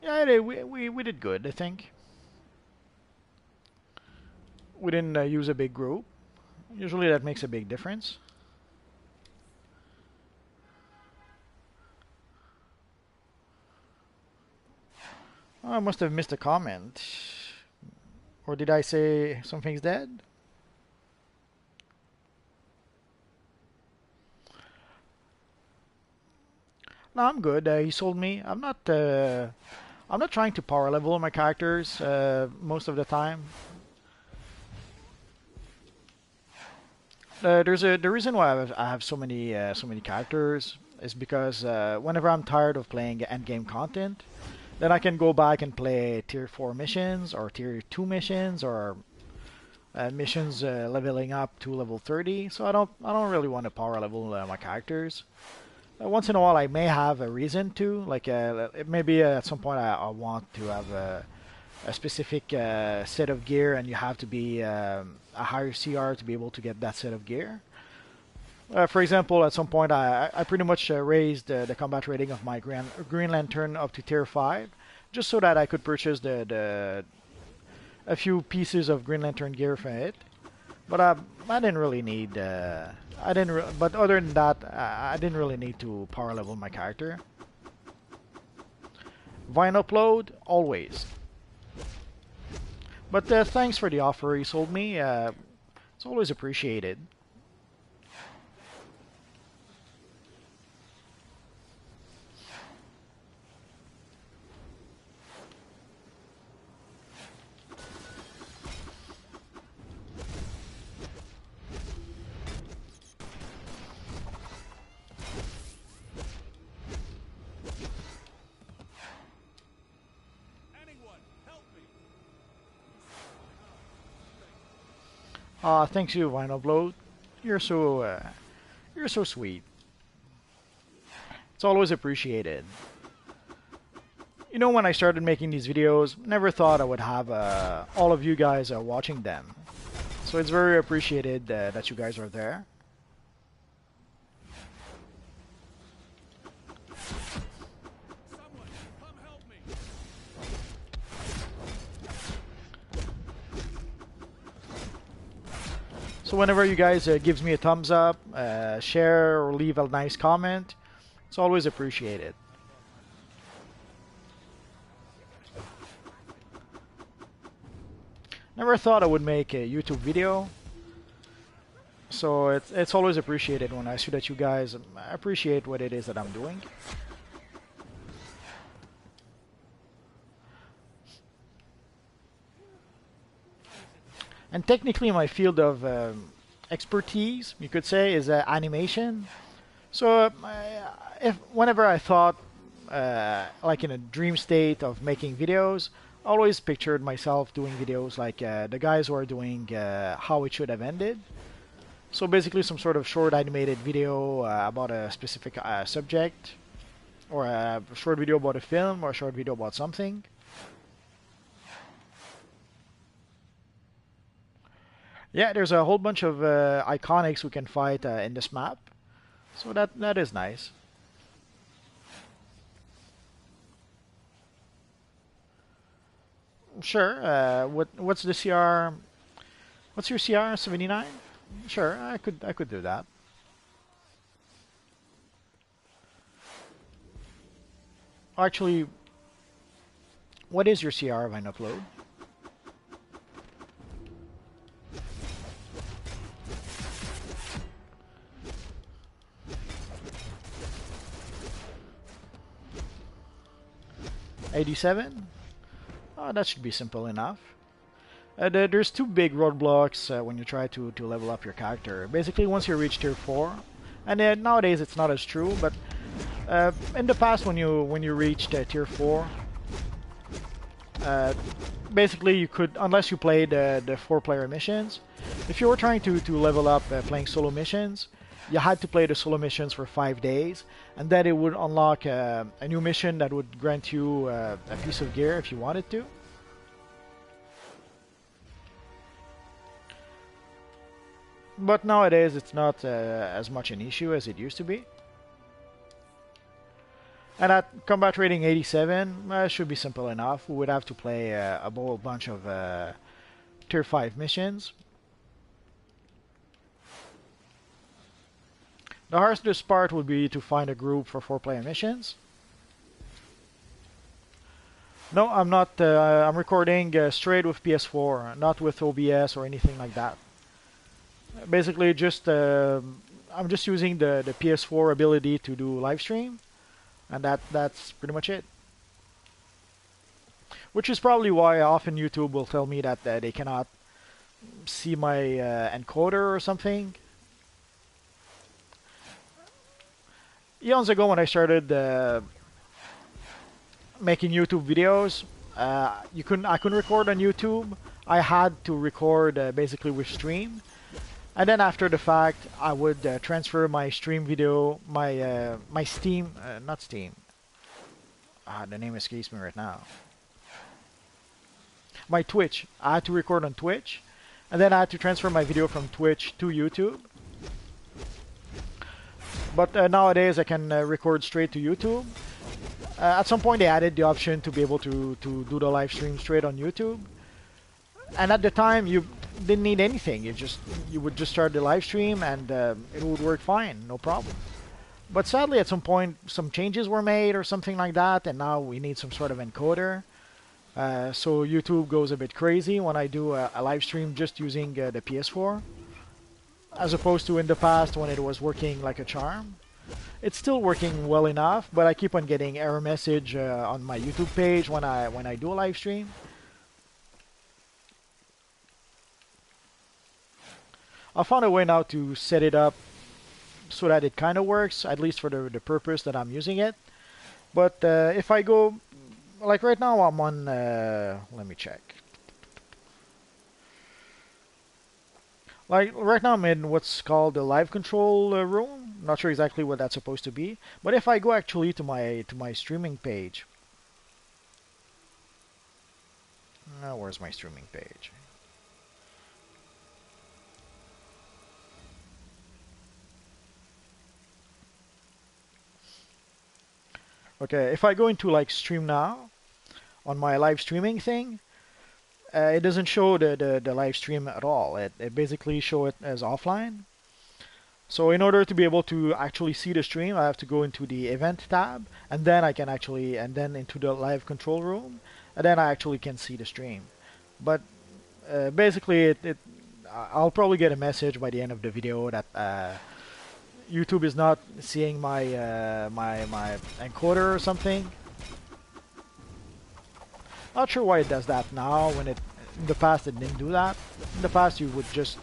Yeah, we did good, I think. We didn't use a big group. Usually that makes a big difference. Oh, I must have missed a comment. Or did I say something's dead? No, I'm good. He sold me. I'm not trying to power level my characters most of the time. The reason why I have so many characters is because whenever I'm tired of playing endgame content, then I can go back and play tier 4 missions or tier 2 missions or missions leveling up to level 30. So I don't really want to power level my characters. Once in a while, I may have a reason to, like maybe at some point I want to have a specific set of gear, and you have to be a higher CR to be able to get that set of gear. For example, at some point I pretty much raised the combat rating of my Green Lantern up to tier 5, just so that I could purchase a few pieces of Green Lantern gear for it. But I didn't really need. But other than that, I didn't really need to power level my character. Vine upload always. But thanks for the offer you sold me. It's always appreciated. Thanks you, Vine upload. You're so sweet. It's always appreciated. You know, when I started making these videos, never thought I would have all of you guys watching them. So it's very appreciated that you guys are there. So whenever you guys gives me a thumbs up, share or leave a nice comment, it's always appreciated. Never thought I would make a YouTube video, so it's always appreciated when I see that you guys appreciate what it is that I'm doing. And technically my field of expertise, you could say, is animation. So if whenever I thought like in a dream state of making videos, I always pictured myself doing videos like the guys who are doing How It Should Have Ended. So basically some sort of short animated video about a specific subject, or a short video about a film, or a short video about something. Yeah, there's a whole bunch of iconics we can fight in this map, so that is nice. Sure. What's the CR? What's your CR? 79? Sure, I could do that. Actually, what is your CR of an upload? 87? Oh, that should be simple enough. There's two big roadblocks when you try to level up your character. Basically, once you reach tier 4, and nowadays it's not as true, but in the past when you reached tier 4, uh, basically you could, unless you played the 4-player missions, if you were trying to level up playing solo missions, you had to play the solo missions for 5 days, and then it would unlock a new mission that would grant you a piece of gear if you wanted to. But nowadays it's not as much an issue as it used to be. And at combat rating 87, should be simple enough. We would have to play a whole bunch of tier 5 missions. The hardest part would be to find a group for 4-player missions. No, I'm not. I'm recording straight with PS4, not with OBS or anything like that. Basically, just I'm just using the PS4 ability to do live stream, and that's pretty much it. Which is probably why often YouTube will tell me that they cannot see my encoder or something. Eons ago, when I started making YouTube videos, I couldn't record on YouTube. I had to record basically with stream. And then after the fact, I would transfer my stream video, my Steam, not Steam. The name escapes me right now. My Twitch. I had to record on Twitch, and then I had to transfer my video from Twitch to YouTube. But nowadays I can record straight to YouTube. At some point they added the option to be able to do the live stream straight on YouTube. And at the time you didn't need anything. You would just start the live stream and it would work fine, no problem. But sadly, at some point, some changes were made or something like that, and now we need some sort of encoder. So YouTube goes a bit crazy when I do a live stream just using the PS4, as opposed to in the past when it was working like a charm. It's still working well enough, but I keep on getting error message on my YouTube page when I do a live stream. I found a way now to set it up so that it kind of works, at least for the purpose that I'm using it. But if I go, like right now I'm on, let me check. Like right now I'm in what's called the live control room. Not sure exactly what that's supposed to be. But if I go actually to my streaming page. Where's my streaming page? Okay, if I go into like stream now on my live streaming thing, it doesn't show the live stream at all. It basically show it as offline. So in order to be able to actually see the stream, I have to go into the event tab, and then I can actually, and then into the live control room, and then I actually can see the stream. But basically, I'll probably get a message by the end of the video that YouTube is not seeing my my encoder or something. Not sure why it does that now when in the past it didn't do that. In the past you would just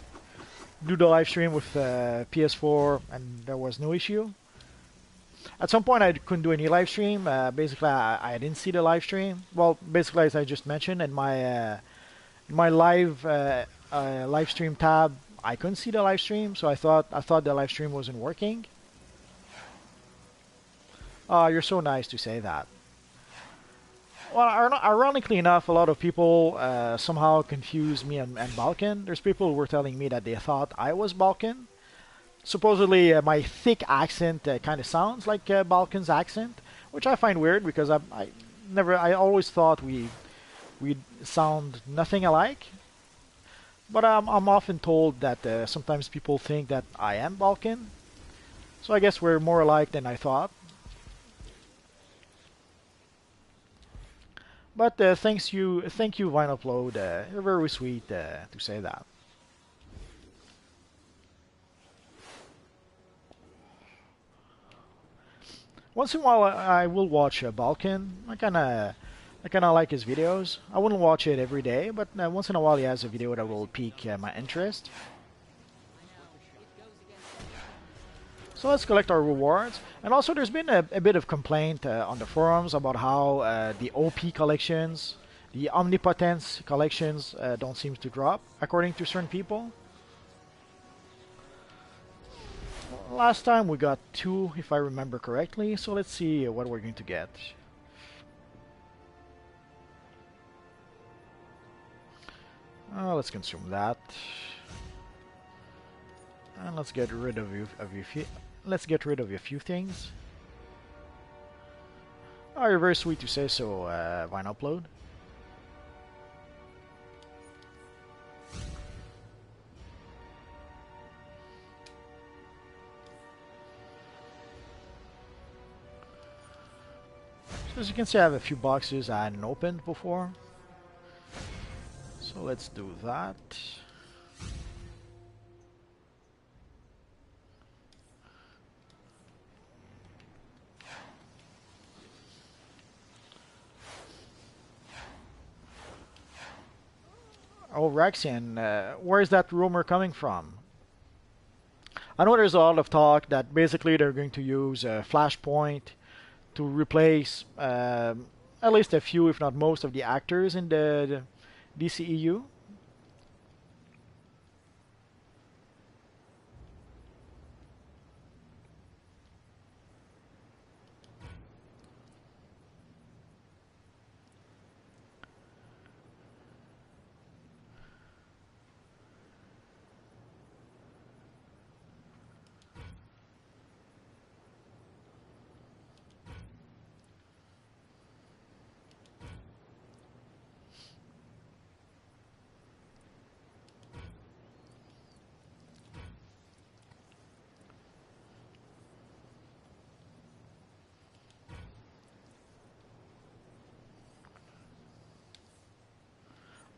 do the live stream with PS4 and there was no issue. At some point I couldn't do any live stream. Basically I didn't see the live stream. Well, basically as I just mentioned in my live live stream tab, I couldn't see the live stream, so I thought the live stream wasn't working. Oh, you're so nice to say that. Well, ironically enough, a lot of people somehow confuse me and Balkan. There's people who were telling me that they thought I was Balkan. Supposedly, my thick accent kind of sounds like Balkan's accent, which I find weird because I always thought we sound nothing alike. But I'm often told that sometimes people think that I am Balkan, so I guess we're more alike than I thought. But thank you, Vine Upload. You're very sweet to say that. Once in a while, I will watch Balkan. I kind of like his videos. I wouldn't watch it every day, but once in a while he has a video that will pique my interest. So let's collect our rewards. And also there's been a bit of complaint on the forums about how the OP collections, the Omnipotence collections don't seem to drop, according to certain people. Last time we got 2, if I remember correctly, so let's see what we're going to get. Let's consume that. And let's get rid of let's get rid of a few things. Oh, you're very sweet to say so, Vine Upload. So as you can see, I have a few boxes I hadn't opened before. So let's do that. Oh, Rexian, where is that rumor coming from? I know there's a lot of talk that basically they're going to use Flashpoint to replace at least a few, if not most, of the actors in the DCEU.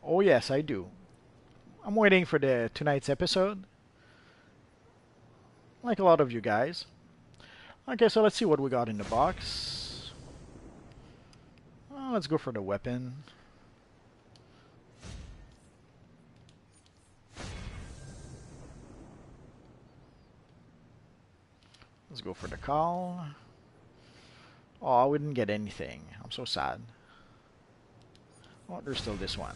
Oh yes, I do. I'm waiting for the tonight's episode, like a lot of you guys. Okay, so let's see what we got in the box. Let's go for the weapon. Let's go for the call. Oh, we didn't get anything. I'm so sad. Oh, there's still this one.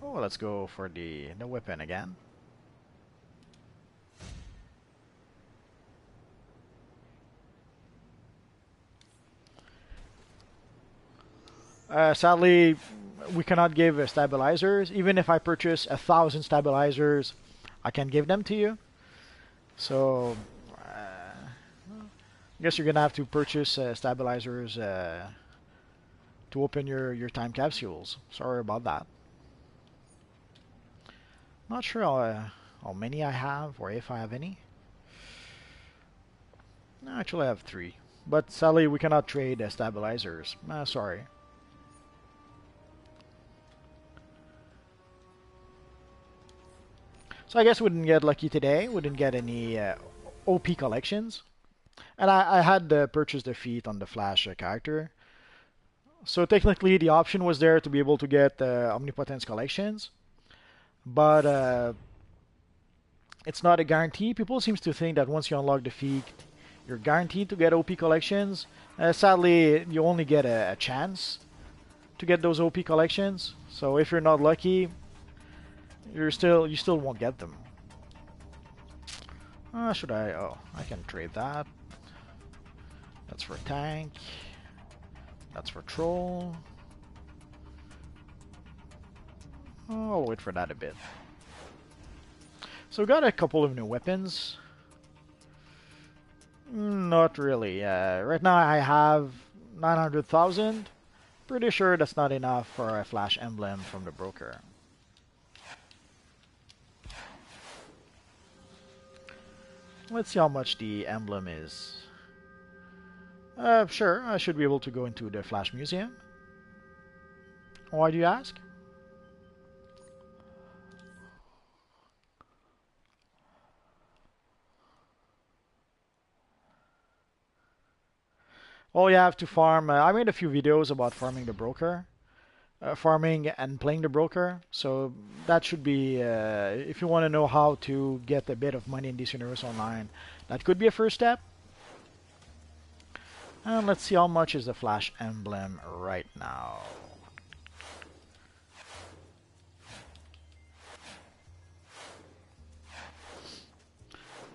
Oh, let's go for the weapon again. Sadly, we cannot give stabilizers. Even if I purchase 1,000 stabilizers, I can give them to you. So, I guess you're gonna have to purchase stabilizers to open your time capsules. Sorry about that. Not sure how many I have or if I have any. No, actually, I have 3. But sadly, we cannot trade stabilizers. Sorry. So I guess we didn't get lucky today. We didn't get any OP collections. And I had purchased the feat on the Flash character. So technically the option was there to be able to get Omnipotence collections. But it's not a guarantee. People seem to think that once you unlock the feat, you're guaranteed to get OP collections. Sadly, you only get a chance to get those OP collections. So if you're not lucky, you still won't get them. Should I? Oh, I can trade that. That's for tank. That's for troll. Oh, I'll wait for that a bit. So we got a couple of new weapons. Not really. Right now I have 900,000. Pretty sure that's not enough for a flash emblem from the broker. Let's see how much the emblem is. Sure, I should be able to go into the Flash Museum. Why do you ask? Well, you have to farm. I made a few videos about farming the broker. Farming and playing the broker. So that should be, if you want to know how to get a bit of money in this universe online, that could be a first step. And let's see how much is the Flash emblem right now.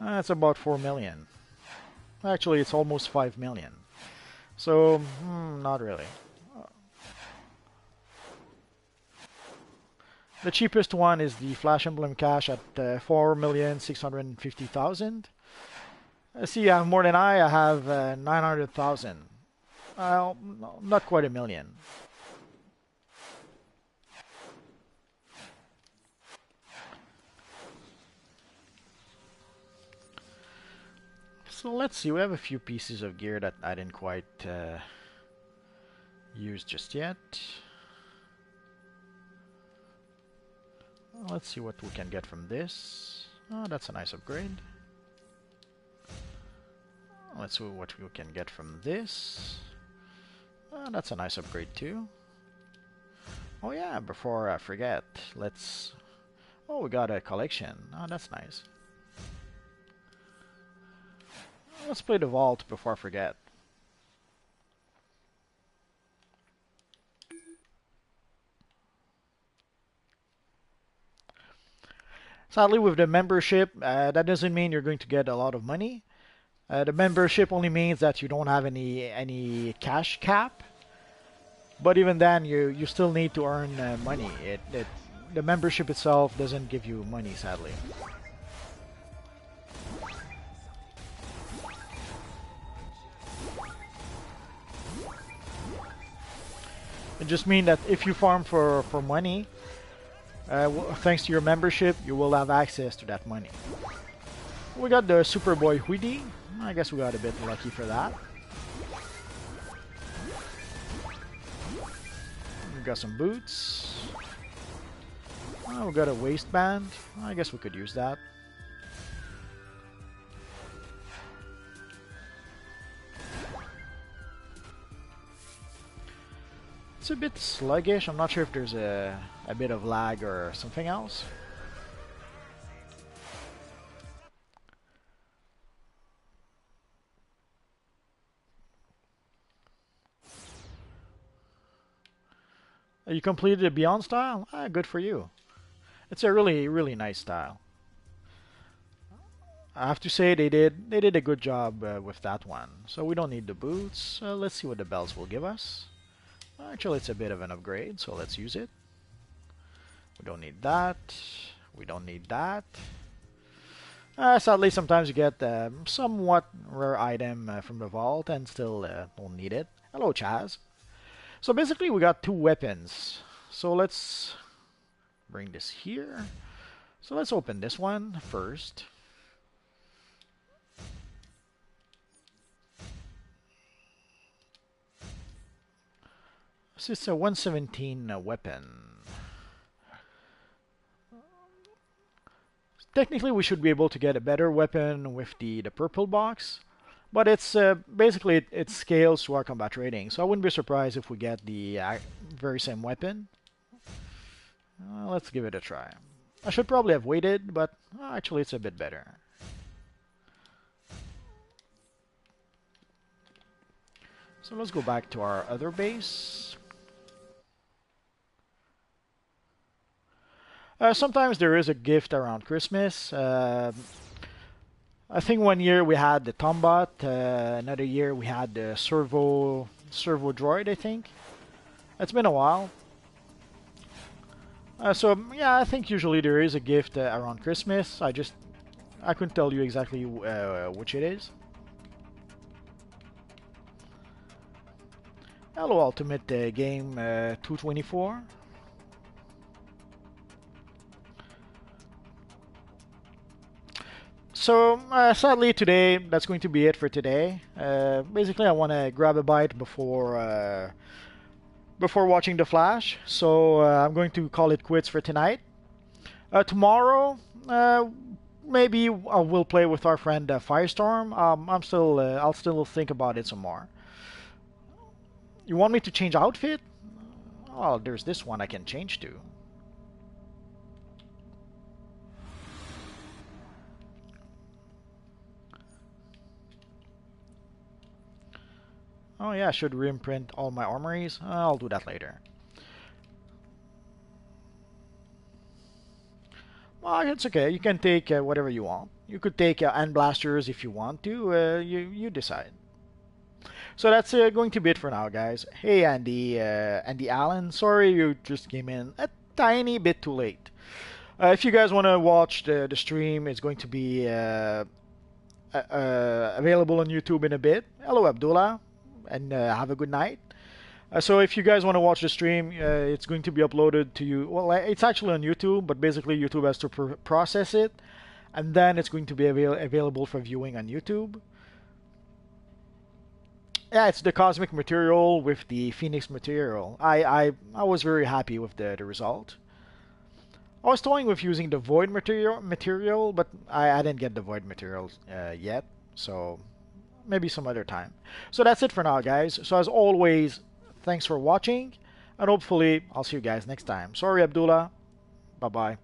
It's about 4 million. Actually, it's almost 5 million. So, not really. The cheapest one is the Flash Emblem Cash at 4,650,000. See, you have more than I have 900,000. Well, not quite a million. So let's see, we have a few pieces of gear that I didn't quite use just yet. Let's see what we can get from this. Oh, that's a nice upgrade. Let's see what we can get from this. Oh, that's a nice upgrade too. Oh yeah, before I forget, let's... Oh, we got a collection. Oh, that's nice. Let's play the vault before I forget. Sadly, with the membership, that doesn't mean you're going to get a lot of money. The membership only means that you don't have any cash cap. But even then, you still need to earn money. The membership itself doesn't give you money, sadly. It just means that if you farm for money, thanks to your membership, you will have access to that money. We got the Superboy hoodie. I guess we got a bit lucky for that. We got some boots. We got a waistband. I guess we could use that. It's a bit sluggish. I'm not sure if there's a bit of lag or something else. You completed a Beyond style? Ah, good for you. It's a really, really nice style. I have to say they did a good job with that one. So we don't need the boots. Let's see what the belts will give us. Actually, it's a bit of an upgrade, so let's use it. We don't need that. We don't need that. Sadly, sometimes you get somewhat rare item from the vault and still don't need it. Hello, Chaz. So basically, we got two weapons. So let's bring this here. So let's open this one first. This is a 117 weapon. Technically, we should be able to get a better weapon with the purple box, but it's basically it scales to our combat rating. So I wouldn't be surprised if we get the very same weapon. Let's give it a try. I should probably have waited, but actually it's a bit better. So let's go back to our other base. Sometimes there is a gift around Christmas. I think one year we had the Tombot, another year we had the servo droid, I think. It's been a while. So yeah, I think usually there is a gift around Christmas. I couldn't tell you exactly which it is. Hello, Ultimate Game 224. So sadly today, that's going to be it for today. Basically, I want to grab a bite before watching The Flash. So I'm going to call it quits for tonight. Tomorrow, maybe I will play with our friend Firestorm. I'll still think about it some more. You want me to change outfit? Oh, there's this one I can change to. Oh yeah, I should reimprint all my armories. I'll do that later. Well, it's okay. You can take whatever you want. You could take end blasters if you want to. You decide. So that's going to be it for now, guys. Hey, Andy Allen. Sorry you just came in a tiny bit too late. If you guys want to watch the stream, it's going to be available on YouTube in a bit. Hello, Abdullah, and have a good night. So if you guys want to watch the stream, it's going to be uploaded to you. Well, it's actually on YouTube, but basically YouTube has to process it, and then it's going to be available for viewing on YouTube. Yeah, it's the cosmic material with the phoenix material. I was very happy with the result. I was toying with using the void material, but I didn't get the void material yet, so maybe some other time. So that's it for now, guys. So as always, thanks for watching, and hopefully I'll see you guys next time. Sorry, Abdullah. Bye-bye.